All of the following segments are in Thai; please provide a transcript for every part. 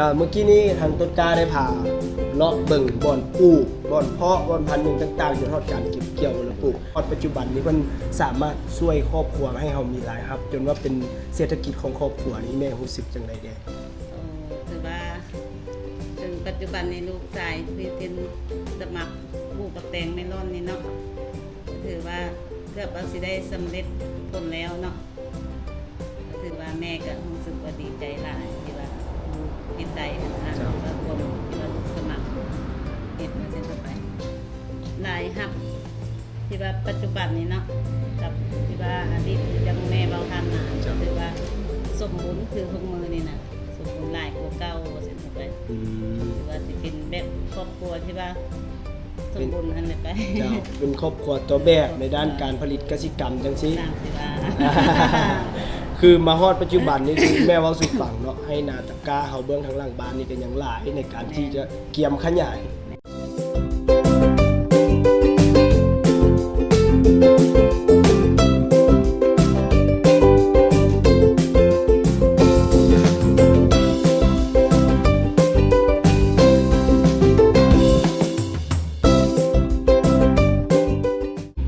นาะเมื่อกี้นี้ทางต้นกล้าได้พาเลาะเบิ่งบ่อนปลูกบ่อนเพาะบ่อนพันธุ์ต่างๆจนฮอดการเก็บเกี่ยวและปลูกฮอดปัจจุบันนี้มันสามารถช่วยครอบครัวให้เฮามีรายรับจนว่าเป็นเศรษฐกิจของครอบครัวนี้แม่รู้สึกจังได๋แกถือว่าถึงปัจจุบันในลูกชายที่เป็นสมัครปลูกกระแตงเมลอนนี่เนาะถือว่าเกือบว่าสิได้สำเร็จผลแล้วเนาะถือว่าแม่ก็รู้สึกว่าดีใจหลายที่ว่าเฮ็ดได้นะแล้วคนที่ว่าสมัครเฮ็ดมาเสร็จไปหลายฮับที่ว่าปัจจุบันนี้เนาะกับที่ว่าอดีตยังแม่เบาทันนะถือว่าสมบูรณ์คือทุกมือนี่นะสมบูรณ์หลายกว่าเก่าเสร็จไปถือว่าสิเป็นแบบครอบครัวที่ว่าสมบูรณ์ทันเลยไปเจ้าเป็นครอบครัวตัวแบบในด้านการผลิตกสิกรรมจังซี่คือมาฮอดปัจจุบันนี้คือแม่เว้าสู่ฟังเนาะให้นาตะกร้าเฮาเบื้องทางหลังบ้านนี่ก็ยังหลายในการที่จะเกียมขยาย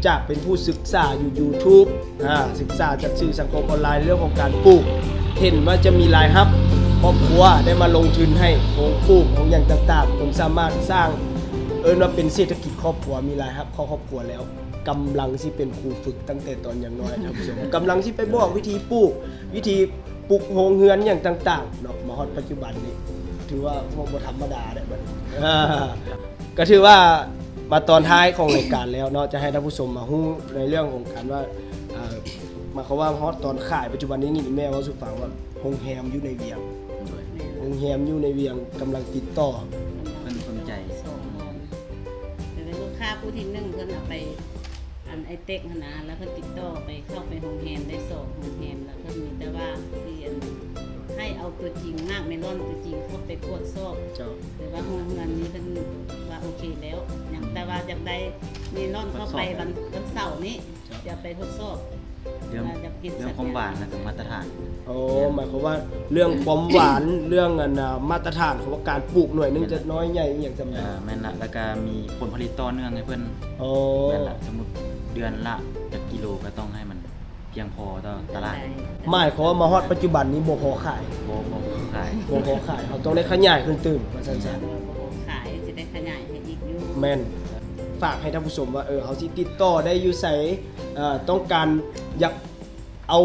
จากเป็นผู้ศึกษาอยู่ YouTube ศึกษาจากสื่อสังคมออนไลน์เรื่องของการปลูกเห็นว่าจะมีรายรับครอบครัวได้มาลงทุนให้ของปลูกของอย่างต่างๆผมสามารถสร้างว่าเป็นเศรษฐกิจครอบครัวมีรายรับครอบครัวแล้วกำลังที่เป็นครูฝึกตั้งแต่ตอนยังน้อยท่านผู้ชมกำลังที่ไปบอกวิธีปลูกวิธีปลูกโฮงเฮือนอย่างต่างๆเนาะมาฮอดปัจจุบันนี้ถือว่าบ่ธรรมดาได้บัดนี้ก็ถือว่ามาตอนท้ายของรายการแล้วเนาะจะให้ท่านผู้ชมมาฮู้ในเรื่องของการว่ามาเขาว่าฮอตตอนขายปัจจุบันนี้นี่แม่ว่าสุฟังว่าโรงแรมอยู่ในเวียงโรงแรมอยู่ในเวียงกำลังติดต่อเพิ่นสนใจเป็นลูกค้าผู้ที่1เพิ่นเอาไปอันไอเต็กนะแล้วเพิ่นติดต่อไปเข้าไปโรงแรมได้2โรงแรมแล้วเพิ่นมีแต่ว่าสิให้เอาตัวจริงมากเมลอนตัวจริงเข้าไปตรวจสอบแต่ว่าโรงงานนี้เพิ่นว่าโอเคแล้วอย่างแต่ว่าอยากได้เมลอนเข้าไปวันเสาร์นี้จะไปทดสอบเรื่องความหวานกับมาตรฐานหมายความว่าเรื่องความหวานเรื่องมาตรฐานของการปลูกหน่วยนึงจะน้อยใหญ่อย่างจำเป็นแม่นละแล้วก็มีผลผลิตต่อเนื่องให้เพิ่นแม่นละสมมุติเดือนละจักกิโลก็ต้องให้มันเพียงพอต่อตลาดหมายความว่ามาฮอดปัจจุบันนี้บ่พอขายบ่ขายเขาต้องได้ขยายขึ้นตื่นว่าซั่นๆบ่ขายสิได้ขยายให้อีกอยู่แม่นฝากให้ท่านผู้ชมว่าเฮาสิติดต่อได้อยู่ไสต้องการอยากเอา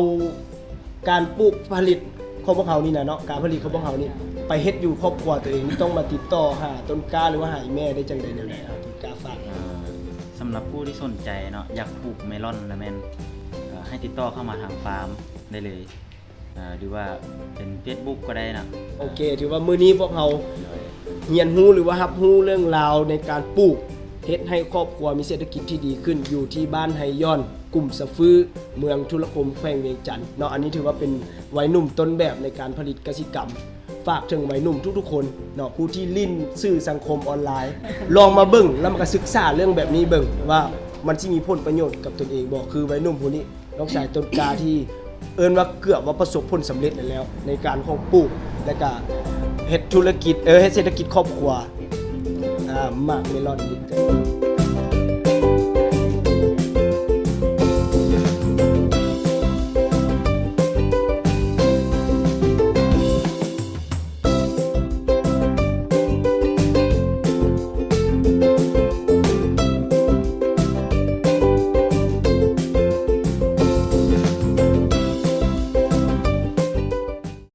การปลูกผลิตของพวกเขานี่นะเนาะการผลิตของพวกเขานี่ไปเฮ็ดอยู่ครอบครัวตัวเองต้องมาติดต่อหาต้นกล้าหรือว่าหาแม่ได้จังได๋แนวไหนต้นกล้าฝากสำหรับผู้ที่สนใจเนาะอยากปลูกเมลอนนะแม่นให้ติดต่อเข้ามาทางฟาร์มได้เลยหรือว่าเป็น Facebook ก็ได้นะโอเคถือว่ามื้อนี้พวกเราเรียนรู้หรือว่ารับรู้เรื่องราวในการปลูกเฮ็ดให้ครอบครัวมีเศรษฐกิจที่ดีขึ้นอยู่ที่บ้านไหย้อนกลุ่มสะฟื้อเมืองธุรคมแขวงเวียงจันทน์เนาะอันนี้ถือว่าเป็นวัยหนุ่มต้นแบบในการผลิตกสิกรรมฝากถึงวัยหนุ่มทุกๆคนเนาะผู้ที่ลิ้นสื่อสังคมออนไลน์ลองมาเบิ่งแล้วมาศึกษาเรื่องแบบนี้เบิ่งว่ามันสิมีผลประโยชน์กับตนเองบ่คือวัยหนุ่มผู้นี้น้องชายต้นกล้าที่ว่าเกือบว่าประสบผลสำเร็จแล้วในการของปลูกและก็เฮ็ดธุรกิจเฮ็ดเศรษฐกิจครอบครัวมากเมลอนนี่